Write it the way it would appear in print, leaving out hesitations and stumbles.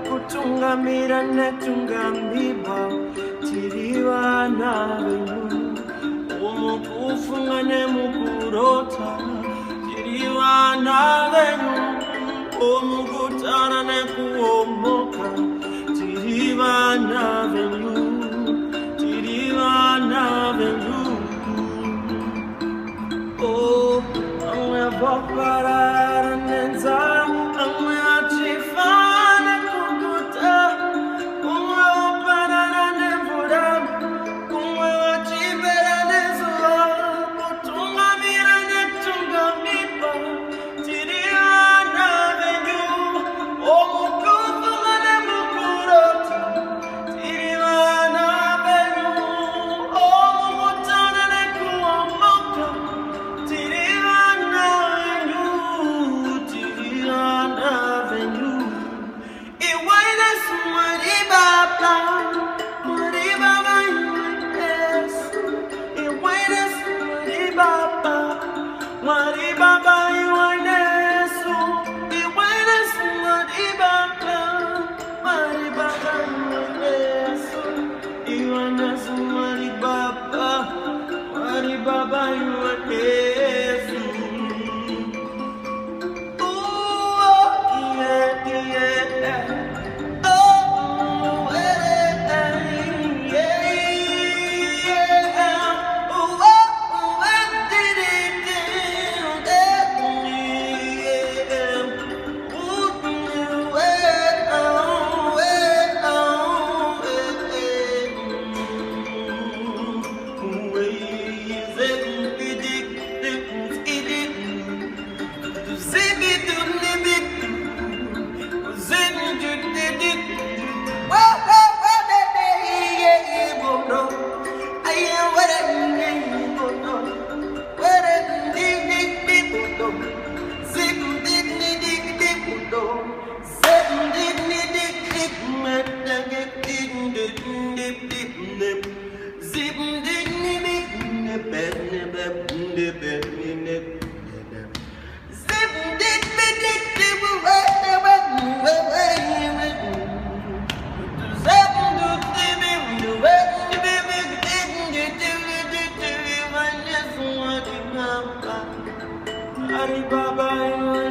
Kutungamira netungamiba tiriwana umukufunga nemukurota tiriwana venyu umukutana nekuomoka tiriwana venyu oh amwe vaparara nenzamu amwe achifana kukuta umwe oparara nemvura umwe wachibera nezuva kutungamira netungamiba tiriwana venyu omukufunga nemukurota tiriwana venyu omukutana nekuomoka tiriwana venyu iwaina sumaribaba maribaba iwanesu iwaina sumaribaba maribaba iwanesu iwaina sumaribaba maribaba iwanesu iwanesu maribaba maribaba iwanesu Baba,